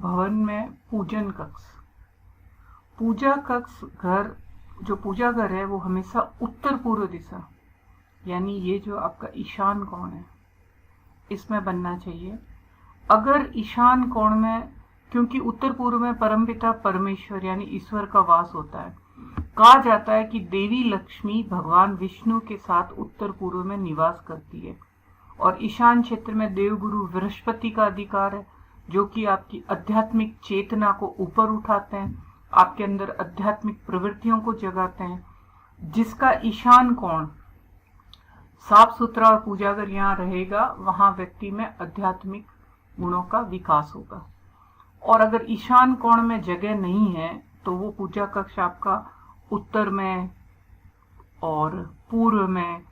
भवन में पूजन कक्ष। पूजा कक्ष घर, जो पूजा घर है वो हमेशा उत्तर पूर्व दिशा, यानी ये जो आपका ईशान कोण है इसमें बनना चाहिए। अगर ईशान कोण में, क्योंकि उत्तर पूर्व में परमपिता परमेश्वर यानी ईश्वर का वास होता है, कहा जाता है कि देवी लक्ष्मी भगवान विष्णु के साथ उत्तर पूर्व में निवास करती है। और ईशान क्षेत्र में देवगुरु बृहस्पति का अधिकार है, जो कि आपकी आध्यात्मिक चेतना को ऊपर उठाते हैं, आपके अंदर आध्यात्मिक प्रवृत्तियों को जगाते हैं। जिसका ईशान कोण साफ सुथरा और पूजागर यहाँ रहेगा, वहां व्यक्ति में आध्यात्मिक गुणों का विकास होगा। और अगर ईशान कोण में जगह नहीं है तो वो पूजा कक्ष आपका उत्तर में और पूर्व में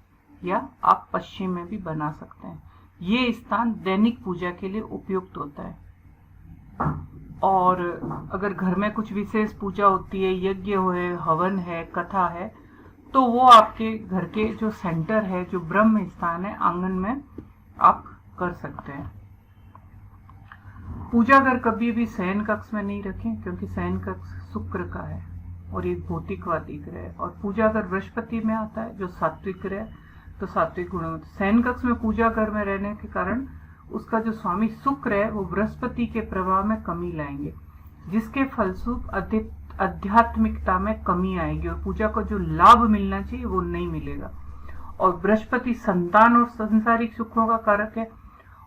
या आप पश्चिम में भी बना सकते हैं। ये स्थान दैनिक पूजा के लिए उपयुक्त होता है। और अगर घर में कुछ विशेष पूजा होती है, यज्ञ है, हवन है, कथा है, तो वो आपके घर के जो सेंटर है, जो ब्रह्म स्थान है, आंगन में आप कर सकते हैं। पूजा घर कभी भी शयन कक्ष में नहीं रखें, क्योंकि शयन कक्ष शुक्र का है और ये भौतिकवादी ग्रह है। और पूजा घर बृहस्पति में आता है जो सात्विक ग्रह, तो सात्विक गुणों में शयन कक्ष में पूजा घर में रहने के कारण उसका जो स्वामी शुक्र है वो बृहस्पति के प्रभाव में कमी लाएंगे, जिसके फलस्वरूप आध्यात्मिकता में कमी आएगी और पूजा को जो लाभ मिलना चाहिए वो नहीं मिलेगा। और बृहस्पति संतान और सांसारिक सुखों का कारक है,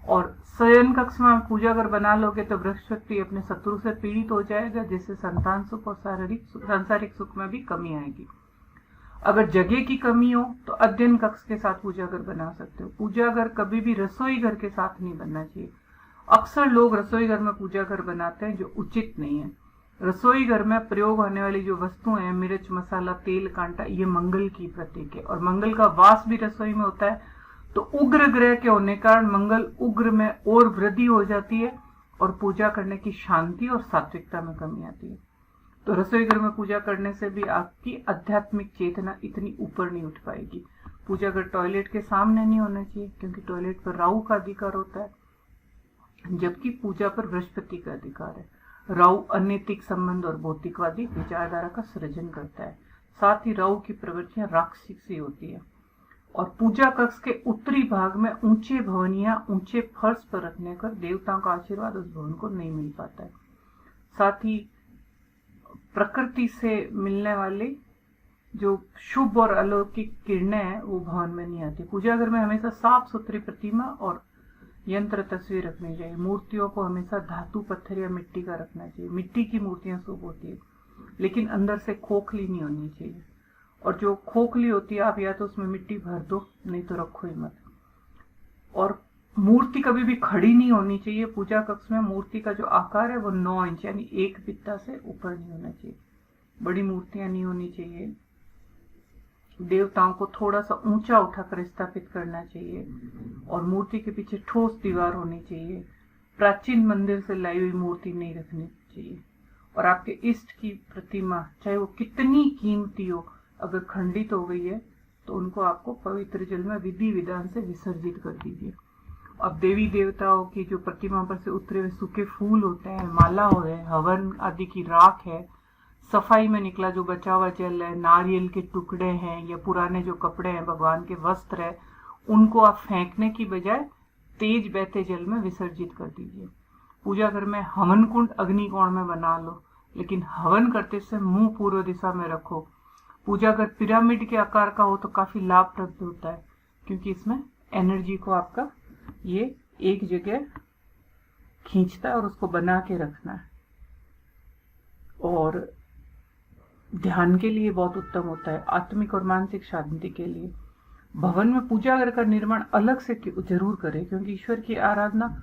और शयन कक्ष में पूजा घर बना लोगे तो बृहस्पति अपने शत्रु से पीड़ित हो जाएगा, जिससे संतान सुख और सांसारिक सुख में भी कमी आएगी। अगर जगह की कमी हो तो अध्ययन कक्ष के साथ पूजा घर बना सकते हो। पूजा घर कभी भी रसोई घर के साथ नहीं बनना चाहिए। अक्सर लोग रसोई घर में पूजा घर बनाते हैं, जो उचित नहीं है। रसोई घर में प्रयोग होने वाली जो वस्तुएं हैं, मिर्च, मसाला, तेल, कांटा, ये मंगल की प्रतीक है और मंगल का वास भी रसोई में होता है। तो उग्र ग्रह के होने के कारण मंगल उग्र में और वृद्धि हो जाती है और पूजा करने की शांति और सात्विकता में कमी आती है। तो रसोई घर में पूजा करने से भी आपकी आध्यात्मिक चेतना इतनी ऊपर नहीं उठ पाएगी। पूजा घर टॉयलेट के सामने नहीं होना चाहिए, क्योंकि टॉयलेट पर राहु का अधिकार होता है, जबकि पूजा पर बृहस्पति का अधिकार है। राहु अनैतिक संबंध और भौतिकवादी विचारधारा का सृजन करता है। साथ ही राहु की प्रवृत्तियां राक्षसी होती है। और पूजा कक्ष के उत्तरी भाग में ऊंचे भवन या ऊंचे फर्श पर रखने पर देवताओं का आशीर्वाद उस भवन को नहीं मिल पाता है। साथ ही प्रकृति से मिलने वाली जो शुभ और अलौकिक किरणें हैं वो भवन में नहीं आती। पूजा घर में हमेशा साफ सुथरी प्रतिमा और यंत्र तस्वीर रखनी चाहिए। मूर्तियों को हमेशा धातु, पत्थर या मिट्टी का रखना चाहिए। मिट्टी की मूर्तियां शुभ होती है, लेकिन अंदर से खोखली नहीं होनी चाहिए। और जो खोखली होती है आप या तो उसमें मिट्टी भर दो, नहीं तो रखो ही मत। और मूर्ति कभी भी खड़ी नहीं होनी चाहिए। पूजा कक्ष में मूर्ति का जो आकार है वो 9 इंच यानी 1 बित्ता से ऊपर नहीं होना चाहिए। बड़ी मूर्तियां नहीं होनी चाहिए। देवताओं को थोड़ा सा ऊंचा उठाकर स्थापित करना चाहिए और मूर्ति के पीछे ठोस दीवार होनी चाहिए। प्राचीन मंदिर से लाई हुई मूर्ति नहीं रखनी चाहिए। और आपके इष्ट की प्रतिमा चाहे वो कितनी कीमती हो, अगर खंडित हो गई है तो उनको आपको पवित्र जल में विधि विधान से विसर्जित कर दीजिए। अब देवी देवताओं की जो प्रतिमा पर से उतरे हुए सूखे फूल होते हैं, माला हो है, हवन आदि की राख है, सफाई में निकला जो बचा हुआ जल है, नारियल के टुकड़े हैं या पुराने जो कपड़े हैं, भगवान के वस्त्र है, उनको आप फेंकने की बजाय तेज बहते जल में विसर्जित कर दीजिए। पूजा घर में हवन कुंड अग्निकोण में बना लो, लेकिन हवन करते समय मुंह पूर्व दिशा में रखो। पूजा घर पिरामिड के आकार का हो तो काफी लाभप्रद होता है, क्योंकि इसमें एनर्जी को आपका ये एक जगह खींचता है और उसको बना के रखना है। और ध्यान के लिए बहुत उत्तम होता है, आत्मिक और मानसिक शांति के लिए। भवन में पूजा घर का निर्माण अलग से जरूर करें, क्योंकि ईश्वर की आराधना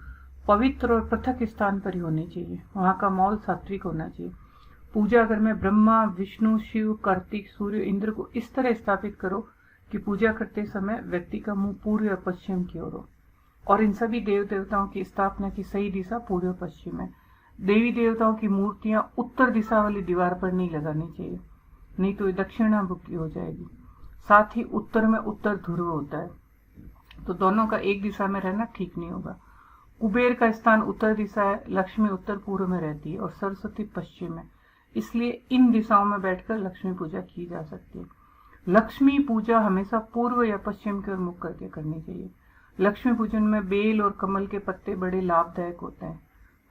पवित्र और पृथक स्थान पर ही होनी चाहिए। वहां का माहौल सात्विक होना चाहिए। पूजा घर में ब्रह्मा, विष्णु, शिव, कार्तिक, सूर्य, इंद्र को इस तरह स्थापित करो कि पूजा करते समय व्यक्ति का मुंह पूर्व या पश्चिम की ओर हो। और इन सभी देव देवताओं की स्थापना की सही दिशा पूर्व पश्चिम है। देवी देवताओं की मूर्तियां उत्तर दिशा वाली दीवार पर नहीं लगानी चाहिए, नहीं तो ये दक्षिणामुखी हो जाएगी। साथ ही उत्तर में उत्तर ध्रुव होता है, तो दोनों का एक दिशा में रहना ठीक नहीं होगा। कुबेर का स्थान उत्तर दिशा है, लक्ष्मी उत्तर पूर्व में रहती है और सरस्वती पश्चिम में, इसलिए इन दिशाओं में बैठकर लक्ष्मी पूजा की जा सकती है। लक्ष्मी पूजा हमेशा पूर्व या पश्चिम की ओर मुख करके करनी चाहिए। लक्ष्मी पूजन में बेल और कमल के पत्ते बड़े लाभदायक होते हैं।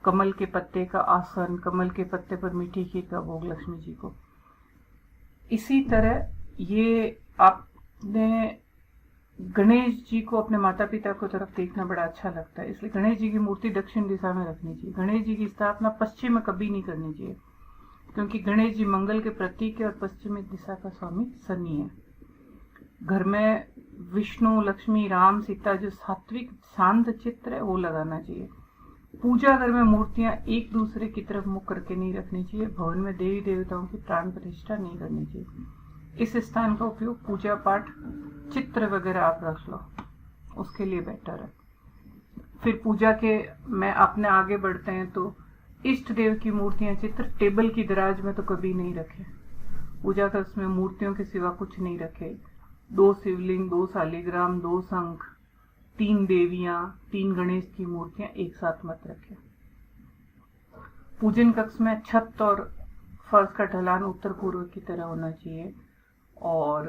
कमल के पत्ते का आसन, कमल के पत्ते पर मीठी खीर का भोग लक्ष्मी जी को। इसी तरह ये आपने गणेश जी को अपने माता पिता को तरफ देखना बड़ा अच्छा लगता है, इसलिए गणेश जी की मूर्ति दक्षिण दिशा में रखनी चाहिए। गणेश जी की स्थापना पश्चिम में कभी नहीं करनी चाहिए, क्योंकि गणेश जी मंगल के प्रतीक है और पश्चिमी दिशा का स्वामी शनि है। घर में विष्णु, लक्ष्मी, राम, सीता जो सात्विक शांत चित्र है वो लगाना चाहिए। पूजा घर में मूर्तियां एक दूसरे की तरफ मुख करके नहीं रखनी चाहिए। भवन में देवी देवताओं की प्राण प्रतिष्ठा नहीं करनी चाहिए। इस स्थान का उपयोग पूजा पाठ, चित्र वगैरह आप रख लो, उसके लिए बेटर है। फिर पूजा के में अपने आगे बढ़ते हैं तो इष्ट देव की मूर्तियां, चित्र टेबल की दराज में तो कभी नहीं रखे। पूजा का उसमें मूर्तियों के सिवा कुछ नहीं रखे। 2 शिवलिंग, 2 शालिग्राम, 2 शंख, 3 देवियां, 3 गणेश की मूर्तियां एक साथ मत रखे। पूजन कक्ष में छत और फर्श का ढलान उत्तर पूर्व की तरह होना चाहिए और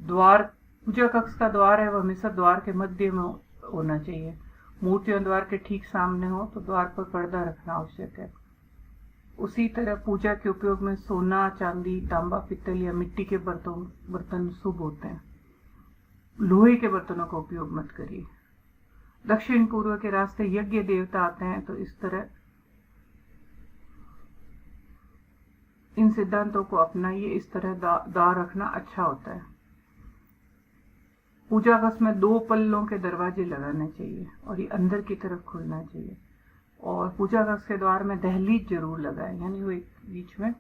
द्वार, पूजा कक्ष का द्वार है वह हमेशा द्वार के मध्य में होना चाहिए। मूर्तियां द्वार के ठीक सामने हो तो द्वार पर पर्दा रखना आवश्यक है। उसी तरह पूजा के उपयोग में सोना, चांदी, तांबा, पित्तल या मिट्टी के बर्तन शुभ होते हैं। लोहे के बर्तनों का उपयोग मत करिए। दक्षिण पूर्व के रास्ते यज्ञ देवता आते हैं, तो इस तरह इन सिद्धांतों को अपनाइए। इस तरह द्वार रखना अच्छा होता है। पूजा कक्ष में 2 पल्लों के दरवाजे लगाने चाहिए और ये अंदर की तरफ खुलना चाहिए। और पूजा कक्ष के द्वार में दहलीज जरूर लगाए, यानी वो एक बीच में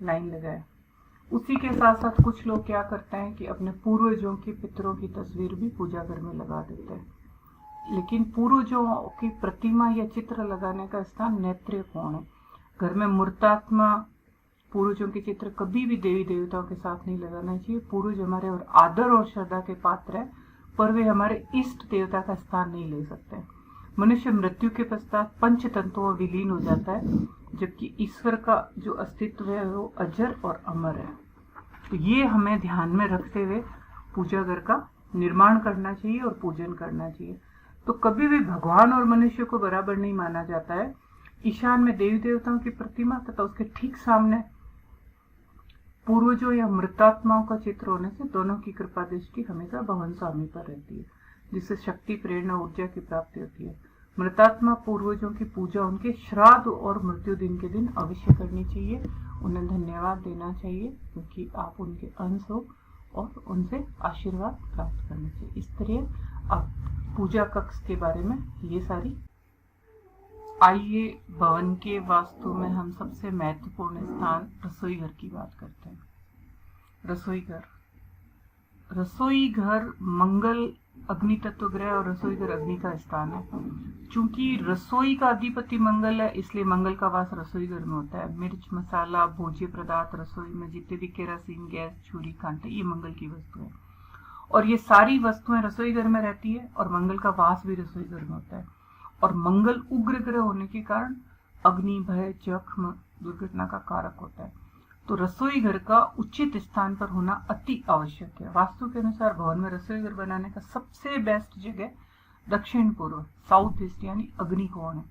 लाइन लगाए। उसी के साथ साथ कुछ लोग क्या करते हैं कि अपने पूर्वजों की, पितरों की तस्वीर भी पूजा घर में लगा देते हैं। लेकिन पूर्वजों की प्रतिमा या चित्र लगाने का स्थान नेत्रिय कोण है। घर में मूर्तात्मा, पूर्वजों के चित्र कभी भी देवी देवताओं के साथ नहीं लगाना चाहिए। पूर्वज हमारे और आदर और श्रद्धा के पात्र है, पर वे हमारे इष्ट देवता का स्थान नहीं ले सकते। मनुष्य मृत्यु के पश्चात पंच तत्वों में विलीन हो जाता है, जबकि ईश्वर का जो अस्तित्व है वो अजर और अमर है। तो ये हमें ध्यान में रखते हुए पूजा घर का निर्माण करना चाहिए और पूजन करना चाहिए। तो कभी भी भगवान और मनुष्य को बराबर नहीं माना जाता है। ईशान में देवी देवताओं की प्रतिमा तथा उसके ठीक सामने पूर्वजों या मृतात्माओं का चित्र होने से दोनों की कृपा दृष्टि हमेशा भवन स्वामी पर रहती है, जिससे शक्ति, प्रेरणा, ऊर्जा की प्राप्ति होती है। मृतात्मा पूर्वजों की पूजा उनके श्राद्ध और मृत्यु दिन के दिन अवश्य करनी चाहिए। उन्हें धन्यवाद देना चाहिए, क्योंकि आप उनके अंश हो और उनसे आशीर्वाद प्राप्त करना चाहिए। इस तरह आप पूजा कक्ष के बारे में ये सारी। आइए भवन के वास्तु में हम सबसे महत्वपूर्ण स्थान रसोई घर की बात करते हैं। रसोई घर मंगल अग्नि तत्व ग्रह और रसोई घर अग्नि का स्थान है। चूंकि रसोई का अधिपति मंगल है, इसलिए मंगल का वास रसोई घर में होता है। मिर्च, मसाला, भोज्य पदार्थ रसोई में जितने भी केरासिन, गैस, छुरी, कांटे, ये मंगल की वस्तु है और ये सारी वस्तुएं रसोई घर में रहती है और मंगल का वास भी रसोई घर में होता है। और मंगल उग्र ग्रह होने के कारण अग्नि, भय, जख्म, दुर्घटना का कारक होता है। तो रसोई घर का उचित स्थान पर होना अति आवश्यक है। वास्तु के अनुसार भवन में रसोई घर बनाने का सबसे बेस्ट जगह दक्षिण पूर्व, साउथ ईस्ट, यानी अग्नि कोण है।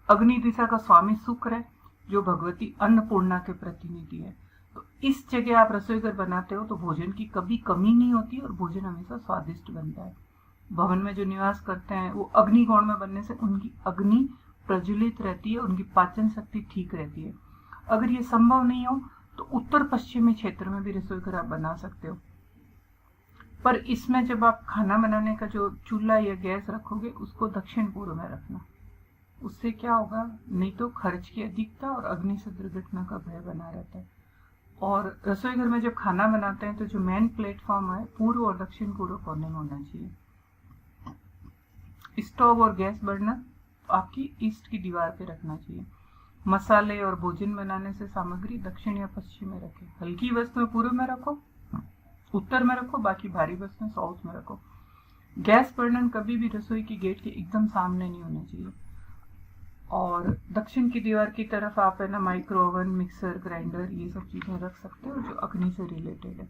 अग्नि दिशा का स्वामी शुक्र है, जो भगवती अन्नपूर्णा के प्रतिनिधि है। तो इस जगह आप रसोई घर बनाते हो तो भोजन की कभी कमी नहीं होती और भोजन हमेशा स्वादिष्ट बनता है। भवन में जो निवास करते हैं वो अग्नि कोण में बनने से उनकी अग्नि प्रज्वलित रहती है, उनकी पाचन शक्ति ठीक रहती है। अगर ये संभव नहीं हो तो उत्तर पश्चिमी क्षेत्र में भी रसोई घर आप बना सकते हो, पर इसमें जब आप खाना बनाने का जो चूल्हा या गैस रखोगे उसको दक्षिण पूर्व में रखना। उससे क्या होगा, नहीं तो खर्च की अधिकता और अग्नि से दुर्घटना का भय बना रहता है। और रसोई घर में जब खाना बनाते हैं तो जो मेन प्लेटफॉर्म है पूर्व और दक्षिण पूर्व कोने में होना चाहिए। स्टोव और गैस बर्नर आपकी ईस्ट की दीवार पे रखना चाहिए। मसाले और भोजन बनाने से सामग्री दक्षिण या पश्चिम में रखें। हल्की वस्तुएं पूर्व में रखो, उत्तर में रखो, बाकी भारी वस्तुएं साउथ में रखो। गैस बर्नर कभी भी रसोई की गेट के एकदम सामने नहीं होना चाहिए। और दक्षिण की दीवार की तरफ आप है ना माइक्रो ओवन, मिक्सर, ग्राइंडर ये सब चीजें रख सकते हो जो अग्नि से रिलेटेड है।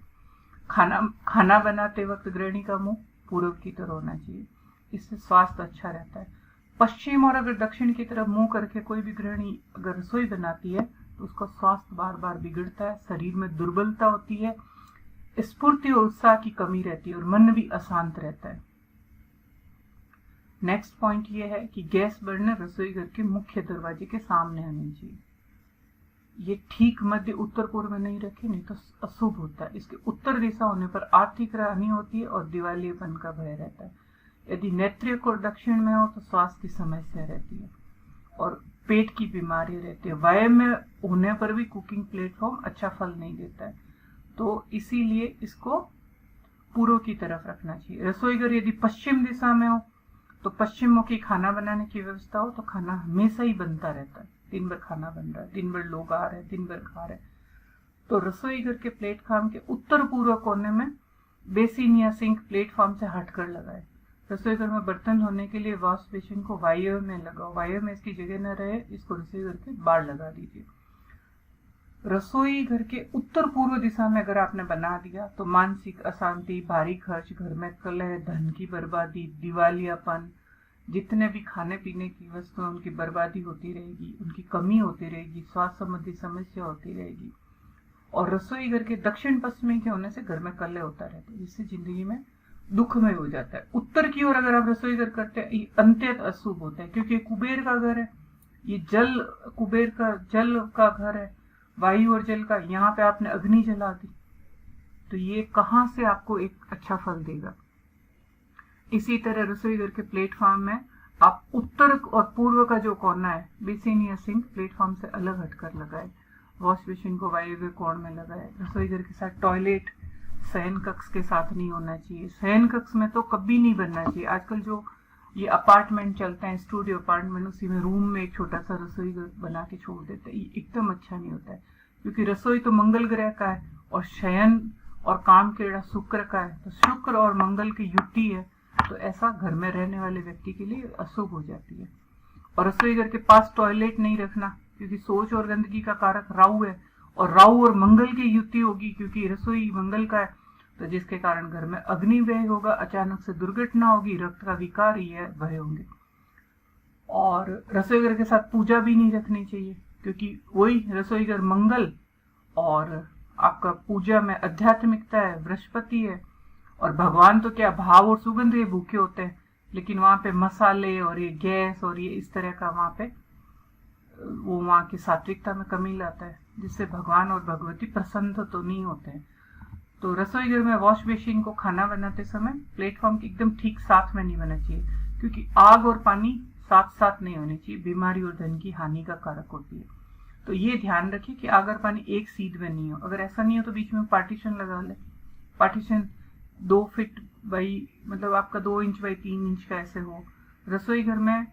खाना बनाते वक्त गृहिणी का मुंह पूर्व की तरफ होना चाहिए, इससे स्वास्थ्य अच्छा रहता है। पश्चिम और अगर दक्षिण की तरफ मुंह करके कोई भी गृहिणी अगर रसोई बनाती है तो उसका स्वास्थ्य बार बार बिगड़ता है, शरीर में दुर्बलता होती है, स्फूर्ति और उत्साह की कमी रहती है और मन भी अशांत रहता है। नेक्स्ट पॉइंट ये है कि गैस बर्नर रसोई घर के मुख्य दरवाजे के सामने आनी चाहिए। ये ठीक मध्य उत्तर पूर्व में नहीं रखे, नहीं तो अशुभ होता है। इसके उत्तर दिशा होने पर आर्थिक हानि होती है और दिवालियेपन का भय रहता है। यदि नेत्रिक और दक्षिण में हो तो स्वास्थ्य की समस्या रहती है और पेट की बीमारी रहती है। वायु में होने पर भी कुकिंग प्लेटफॉर्म अच्छा फल नहीं देता है, तो इसीलिए इसको पूर्व की तरफ रखना चाहिए। रसोई घर यदि पश्चिम दिशा में हो तो पश्चिम मुखी खाना बनाने की व्यवस्था हो तो खाना हमेशा ही बनता रहता है, दिन भर खाना बन रहा है, दिन भर लोग आ रहे हैं, दिन भर खा रहे हैं। तो रसोई घर के प्लेटफॉर्म के उत्तर पूर्व कोने में बेसिन या सिंक प्लेटफॉर्म से हटकर लगाए। रसोई घर में बर्तन धोने के लिए वॉश बेसिन को वायु में लगाओ, वायु में इसकी जगह न रहे, इसको रसोई घर के बाहर लगा दीजिए। रसोई घर के उत्तर पूर्व दिशा में अगर आपने बना दिया तो मानसिक अशांति, भारी खर्च, घर में कलह, धन की बर्बादी, दिवालियापन, जितने भी खाने पीने की वस्तुएं उनकी बर्बादी होती रहेगी, उनकी कमी होती रहेगी, स्वास्थ्य संबंधी समस्या होती रहेगी। और रसोई घर के दक्षिण पश्चिमी के होने से घर में कलह होता रहता है, जिससे जिंदगी में दुखमय हो जाता है। उत्तर की ओर अगर आप रसोई घर करते हैं ये अंत्यत अशुभ होता है, क्योंकि कुबेर का घर है, ये जल कुबेर का जल का घर है, वायु और जल का। यहाँ पे आपने अग्नि जला दी तो ये कहाँ से आपको एक अच्छा फल देगा। इसी तरह रसोई घर के प्लेटफॉर्म में आप उत्तर और पूर्व का जो कोना है बेसिन या सिंक प्लेटफॉर्म से अलग हटकर लगाए। वॉश बेसिन को वायव्य कोण में लगाए। रसोई घर के साथ टॉयलेट शयन कक्ष के साथ नहीं होना चाहिए। शयन कक्ष में तो कभी नहीं बनना चाहिए। आजकल जो ये अपार्टमेंट चलते हैं, स्टूडियो अपार्टमेंट, उसी में रूम में एक छोटा सा रसोई घर बना के छोड़ देते हैं, ये एकदम अच्छा नहीं होता है, क्योंकि रसोई तो मंगल ग्रह का है और शयन और काम केड़ा शुक्र का है, तो शुक्र और मंगल की युति है, तो ऐसा घर में रहने वाले व्यक्ति के लिए अशुभ हो जाती है। और रसोई घर के पास टॉयलेट नहीं रखना, क्योंकि सोच और गंदगी का कारक राहु है और राहु और मंगल की युति होगी, क्योंकि रसोई मंगल का है, तो जिसके कारण घर में अग्नि व्यय होगा, अचानक से दुर्घटना होगी, रक्त का विकार ये भय होंगे। और रसोई घर के साथ पूजा भी नहीं रखनी चाहिए, क्योंकि वही रसोई घर मंगल और आपका पूजा में आध्यात्मिकता है, बृहस्पति है। और भगवान तो क्या भाव और सुगंध ये भूखे होते हैं, लेकिन वहां पे मसाले और ये गैस और ये इस तरह का वहां पे वो वहां की सात्विकता में कमी लाता है, जिससे भगवान और भगवती प्रसन्न तो नहीं होते हैं। तो रसोई घर में वॉश बेसिन को खाना बनाते समय प्लेटफॉर्म के एकदम ठीक साथ में नहीं बनना चाहिए, क्योंकि आग और पानी साथ साथ नहीं होनी चाहिए, बीमारी और धन की हानि का कारक होती है। तो ये ध्यान रखिए कि आग और पानी एक सीध में नहीं हो। अगर ऐसा नहीं हो तो बीच में पार्टीशन लगा ले। पार्टीशन 2 फीट बाई मतलब आपका 2 इंच बाई 3 इंच का ऐसे हो। रसोई घर में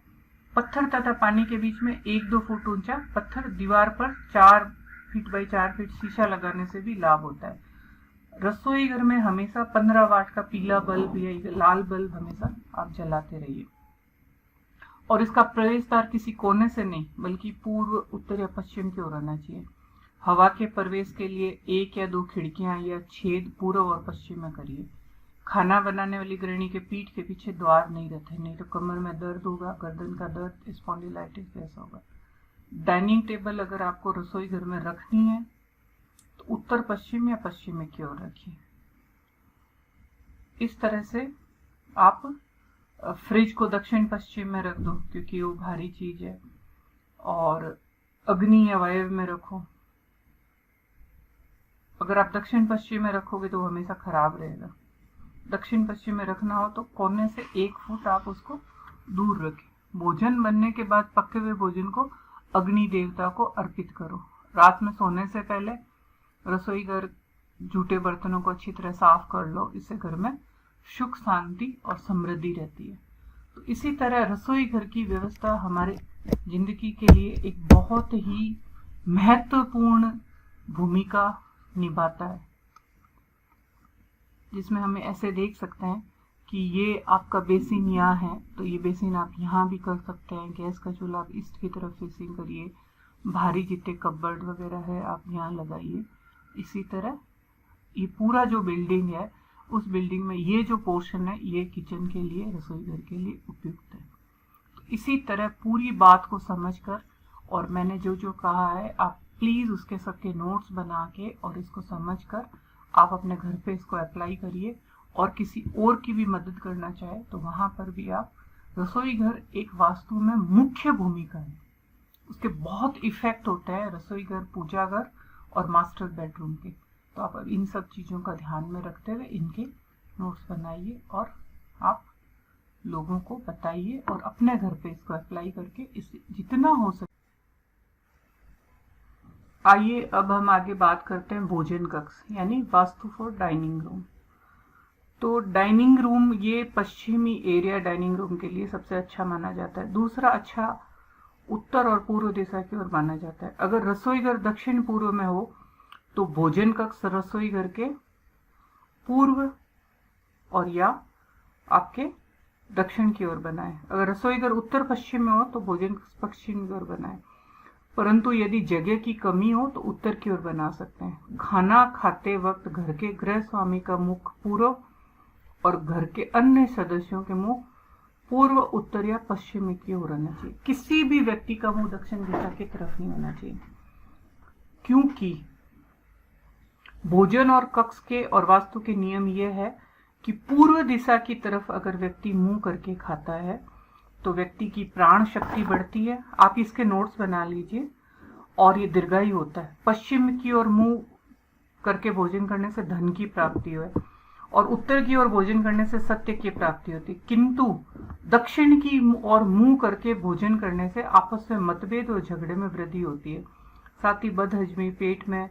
पत्थर तथा पानी के बीच में 1-2 फुट ऊंचा पत्थर, दीवार पर 4 फीट बाई 4 फीट शीशा लगाने से भी लाभ होता है। रसोई घर में हमेशा 15 वाट का पीला बल्ब या लाल बल्ब हमेशा आप जलाते रहिए। और इसका प्रवेश द्वार किसी कोने से नहीं बल्कि पूर्व, उत्तर या पश्चिम की ओर आना चाहिए। हवा के प्रवेश के लिए 1 या 2 खिड़कियां या छेद पूर्व और पश्चिम में करिए। खाना बनाने वाली गृहिणी के पीठ के पीछे द्वार नहीं रखे, नहीं तो कमर में दर्द होगा, गर्दन का दर्द, स्पॉन्डिलाइटिस जैसा होगा। डाइनिंग टेबल अगर आपको रसोई घर में रखनी है तो उत्तर पश्चिम या पश्चिम की ओर रखिए। इस तरह से आप फ्रिज को दक्षिण पश्चिम में रख दो, क्योंकि वो भारी चीज है। और अग्नि या वायु में रखो। अगर आप दक्षिण पश्चिम में रखोगे तो वो हमेशा खराब रहेगा। दक्षिण पश्चिम में रखना हो तो कोने से 1 फुट आप उसको दूर रखें। भोजन बनने के बाद पके हुए भोजन को अग्नि देवता को अर्पित करो। रात में सोने से पहले रसोई घर जूठे बर्तनों को अच्छी तरह साफ कर लो, इससे घर में सुख, शांति और समृद्धि रहती है। तो इसी तरह रसोई घर की व्यवस्था हमारे जिंदगी के लिए एक बहुत ही महत्वपूर्ण भूमिका निभाता है, जिसमें हमें ऐसे देख सकते हैं कि ये आपका बेसिन यहाँ है, तो ये बेसिन आप यहाँ भी कर सकते हैं। गैस का चूल्हा आप ईस्ट की तरफ फेसिंग करिए। भारी जितने कपबर्ड वगैरह है आप यहाँ लगाइए। इसी तरह ये पूरा जो बिल्डिंग है, उस बिल्डिंग में ये जो पोर्शन है ये किचन के लिए, रसोई घर के लिए उपयुक्त है। तो इसी तरह पूरी बात को समझकर, और मैंने जो जो कहा है आप प्लीज उसके सबके नोट्स बना के और इसको समझकर आप अपने घर पे इसको अप्लाई करिए। और किसी और की भी मदद करना चाहे तो वहां पर भी आप, रसोई घर एक वास्तु में मुख्य भूमिका है, उसके बहुत इफेक्ट होता है रसोई घर, पूजा घर और मास्टर बेडरूम के। तो आप इन सब चीजों का ध्यान में रखते हुए इनके नोट्स बनाइए और आप लोगों को बताइए और अपने घर पे इसको अप्लाई करके इसे जितना हो सके। आइए अब हम आगे बात करते हैं भोजन कक्ष, यानी वास्तु फॉर डाइनिंग रूम। तो डाइनिंग रूम ये पश्चिमी एरिया डाइनिंग रूम के लिए सबसे अच्छा माना जाता है। दूसरा अच्छा उत्तर और पूर्व दिशा की ओर माना जाता है। अगर रसोई घर दक्षिण पूर्व में हो तो भोजन कक्ष रसोई घर के पूर्व और या आपके दक्षिण की ओर बनाए। अगर रसोई घर उत्तर पश्चिम में हो तो भोजन कक्ष पश्चिम की ओर बनाए। परंतु यदि जगह की कमी हो तो उत्तर की ओर बना सकते हैं। खाना खाते वक्त घर के गृह स्वामी का मुख पूर्व और घर के अन्य सदस्यों के मुंह पूर्व, उत्तर या पश्चिम की ओर होना चाहिए। किसी भी व्यक्ति का मुंह दक्षिण दिशा की तरफ नहीं होना चाहिए, क्योंकि भोजन और कक्ष के और वास्तु के नियम यह है कि पूर्व दिशा की तरफ अगर व्यक्ति मुंह करके खाता है तो व्यक्ति की प्राण शक्ति बढ़ती है। आप इसके नोट्स बना लीजिए और ये दीर्घायु होता है। पश्चिम की ओर मुंह करके भोजन करने से धन की प्राप्ति है और उत्तर की ओर भोजन करने से सत्य की प्राप्ति होती है। किंतु दक्षिण की ओर मुंह करके भोजन करने से आपस में मतभेद और झगड़े में वृद्धि होती है। साथ ही बदहजमी, पेट में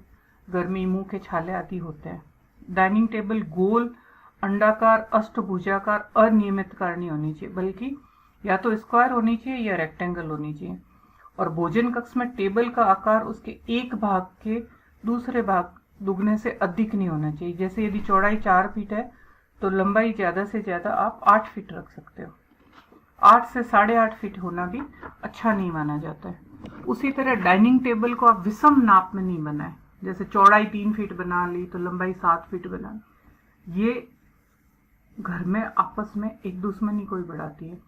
गर्मी, मुंह के छाले आदि होते हैं। डाइनिंग टेबल गोल, अंडाकार, अष्टभुजाकार, अनियमितकार नहीं होनी चाहिए, बल्कि या तो स्क्वायर होनी चाहिए या रेक्टेंगल होनी चाहिए। और भोजन कक्ष में टेबल का आकार उसके एक भाग के दूसरे भाग दुगने से अधिक नहीं होना चाहिए। जैसे यदि चौड़ाई 4 फीट है तो लंबाई ज्यादा से ज्यादा आप 8 फीट रख सकते हो। 8 से 8.5 फीट होना भी अच्छा नहीं माना जाता है। उसी तरह डाइनिंग टेबल को आप विषम नाप में नहीं बनाए। जैसे चौड़ाई 3 फीट बना ली तो लंबाई 7 फीट बना ली। ये घर में आपस में एक दुश्मनी कोई बढ़ाती है।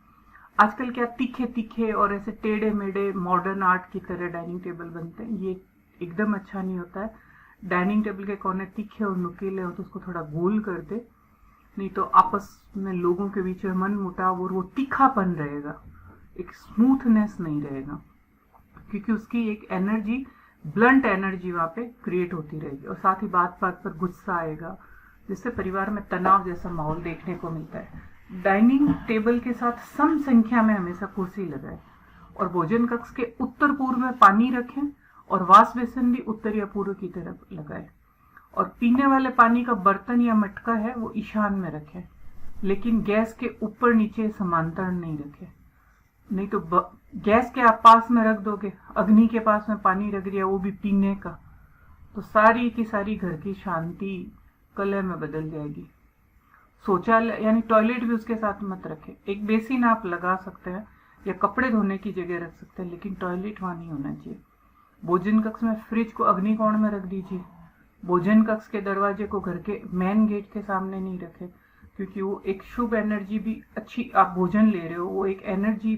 आजकल क्या तीखे तीखे और ऐसे टेढ़े मेढ़े मॉडर्न आर्ट की तरह डाइनिंग टेबल बनते हैं, ये एकदम अच्छा नहीं होता है। डाइनिंग टेबल के कोने तीखे और नुकीले हो तो उसको थोड़ा गोल कर दे, नहीं तो आपस में लोगों के बीच में मन मुटाव और वो तीखापन रहेगा, एक स्मूथनेस नहीं रहेगा, क्योंकि उसकी एक एनर्जी, ब्लंट एनर्जी वहां पे क्रिएट होती रहेगी। और साथ ही बात बात पर गुस्सा आएगा, जिससे परिवार में तनाव जैसा माहौल देखने को मिलता है। डाइनिंग टेबल के साथ सम संख्या में हमेशा कुर्सी लगाए और भोजन कक्ष के उत्तर पूर्व में पानी रखें और वाश बेसिन भी उत्तर या पूर्व की तरफ लगाए। और पीने वाले पानी का बर्तन या मटका है वो ईशान में रखें, लेकिन गैस के ऊपर नीचे समांतर नहीं रखें, नहीं तो गैस के आप पास में रख दोगे, अग्नि के पास में पानी रख दिया वो भी पीने का, तो सारी की सारी घर की शांति कलह में बदल जाएगी। शौचालय यानी टॉयलेट भी उसके साथ मत रखें। एक बेसिन आप लगा सकते हैं या कपड़े धोने की जगह रख सकते हैं, लेकिन टॉयलेट वहां नहीं होना चाहिए। भोजन कक्ष में फ्रिज को अग्निकोण में रख दीजिए। भोजन कक्ष के दरवाजे को घर के मेन गेट के सामने नहीं रखे, क्योंकि वो एक शुभ एनर्जी भी अच्छी, आप भोजन ले रहे हो, वो एक एनर्जी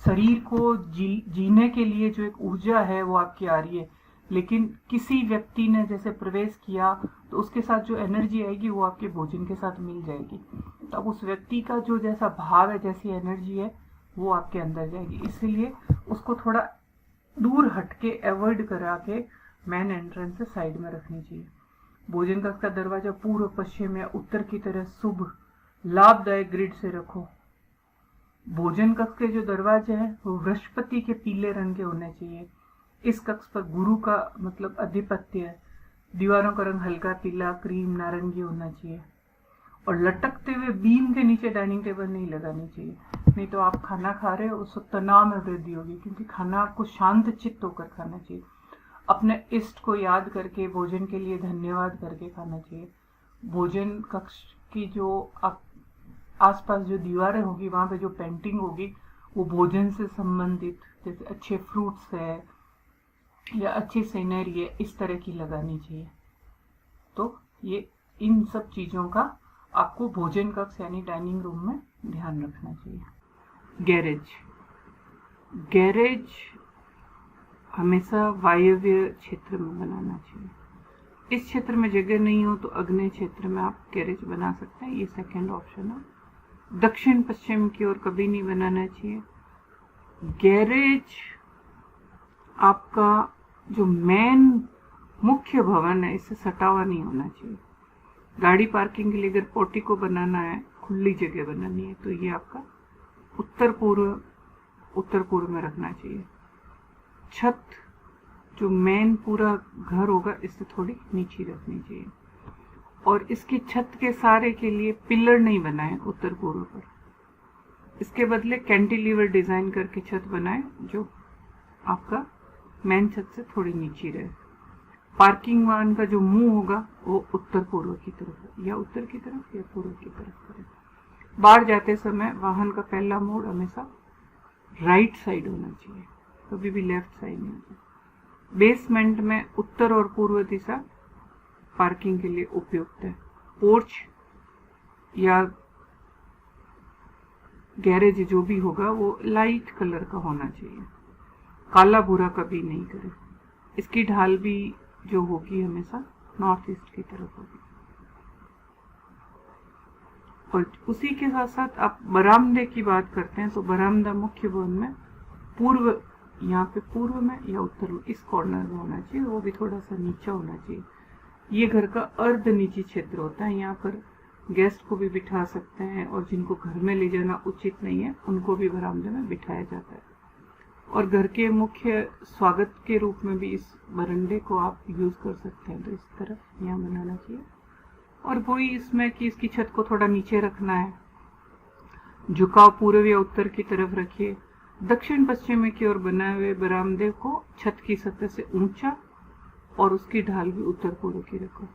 शरीर को जीने के लिए जो एक ऊर्जा है वो आपकी आ रही है। लेकिन किसी व्यक्ति ने जैसे प्रवेश किया तो उसके साथ जो एनर्जी आएगी वो आपके भोजन के साथ मिल जाएगी। तो अब उस व्यक्ति का जो जैसा भाव है, जैसी एनर्जी है, वो आपके अंदर जाएगी। इसलिए उसको थोड़ा दूर हटके अवॉइड करा के मेन एंट्रेंस से साइड में रखनी चाहिए। भोजन कक्ष का दरवाजा पूर्व, पश्चिम या उत्तर की तरह शुभ लाभदायक ग्रिड से रखो। भोजन कक्ष के जो दरवाजे हैं वो बृहस्पति के पीले रंग के होने चाहिए। इस कक्ष पर गुरु का मतलब अधिपत्य है। दीवारों का रंग हल्का पीला, क्रीम, नारंगी होना चाहिए। और लटकते हुए बीम के नीचे डाइनिंग टेबल नहीं लगानी चाहिए, नहीं तो आप खाना खा रहे हो उस तनाव में वृद्धि होगी, क्योंकि खाना आपको शांत चित्त होकर खाना चाहिए। अपने इष्ट को याद करके, भोजन के लिए धन्यवाद करके खाना चाहिए। भोजन कक्ष की जो आप आसपास जो दीवारें होगी वहां पे जो पेंटिंग होगी वो भोजन से संबंधित, जैसे अच्छे फ्रूट्स है या अच्छी सीनरी है, इस तरह की लगानी चाहिए। तो ये इन सब चीजों का आपको भोजन कक्ष यानी डाइनिंग रूम में ध्यान रखना चाहिए। गैरेज हमेशा वायव्य क्षेत्र में बनाना चाहिए। इस क्षेत्र में जगह नहीं हो तो अग्नि क्षेत्र में आप गैरेज बना सकते हैं, ये सेकंड ऑप्शन है। दक्षिण पश्चिम की ओर कभी नहीं बनाना चाहिए। गैरेज आपका जो मेन मुख्य भवन है इससे सटा हुआ नहीं होना चाहिए। गाड़ी पार्किंग के लिए अगर पोर्टिको बनाना है, खुली जगह बनानी है, तो ये आपका उत्तर पूर्व में रखना चाहिए। छत जो मेन पूरा घर होगा इससे थोड़ी नीचे रखनी चाहिए, और इसकी छत के सारे के लिए पिलर नहीं बनाए उत्तर पूर्व पर, इसके बदले कैंटिलीवर डिजाइन करके छत बनाए जो आपका मेन छत से थोड़ी नीचे रहे। पार्किंग वाहन का जो मुंह होगा वो उत्तर पूर्व की तरफ, या उत्तर की तरफ या पूर्व की तरफ करें। बाहर जाते समय वाहन का पहला मोड़ हमेशा राइट साइड होना चाहिए, कभी भी लेफ्ट साइड नहीं होना। बेसमेंट में उत्तर और पूर्व दिशा पार्किंग के लिए उपयुक्त है। पोर्च या गैरेज जो भी होगा वो लाइट कलर का होना चाहिए, काला भूरा कभी नहीं करें। इसकी ढाल भी जो होगी हमेशा नॉर्थ ईस्ट की तरफ होगी। और उसी के साथ साथ आप बरामदे की बात करते हैं तो बरामदा मुख्य भवन में पूर्व, यहाँ पे पूर्व में या उत्तर में इस कॉर्नर में होना चाहिए, वो भी थोड़ा सा नीचा होना चाहिए। ये घर का अर्ध निजी क्षेत्र होता है, यहाँ पर गेस्ट को भी बिठा सकते हैं, और जिनको घर में ले जाना उचित नहीं है उनको भी बरामदे में बिठाया जाता है। और घर के मुख्य स्वागत के रूप में भी इस बरंडे को आप यूज कर सकते हैं, तो इस तरफ यहाँ बनाना चाहिए। और वही इसमें कि इसकी छत को थोड़ा नीचे रखना है, झुकाव पूर्व या उत्तर की तरफ रखिए। दक्षिण पश्चिम की ओर बनाए हुए बरामदे को छत की सतह से ऊंचा और उसकी ढाल भी उत्तर पूर्व की रखो।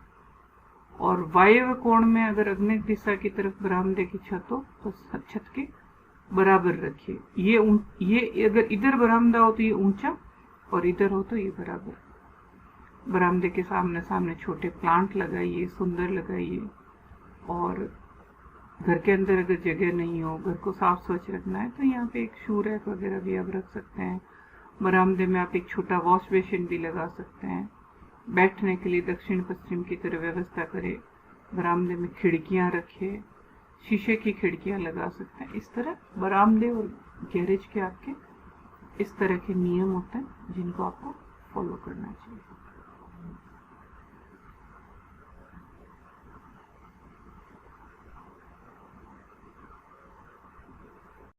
और वायव्य कोण में अगर अग्नि दिशा की तरफ बरामदे की छत हो तो छत के बराबर रखिए। ये अगर इधर बरामदा हो तो ये ऊंचा, और इधर हो तो ये बराबर। बरामदे के सामने सामने छोटे प्लांट लगाइए, सुंदर लगाइए। और घर के अंदर अगर जगह नहीं हो, घर को साफ स्वच्छ रखना है, तो यहाँ पे एक शू रैक वगैरह भी आप रख सकते हैं। बरामदे में आप एक छोटा वॉश बेसिन भी लगा सकते हैं। बैठने के लिए दक्षिण पश्चिम की तरफ व्यवस्था करें। बरामदे में खिड़कियां रखें, शीशे की खिड़कियां लगा सकते हैं। इस तरह बरामदे और गैरेज के आपके इस तरह के नियम होते हैं जिनको आपको फॉलो करना चाहिए।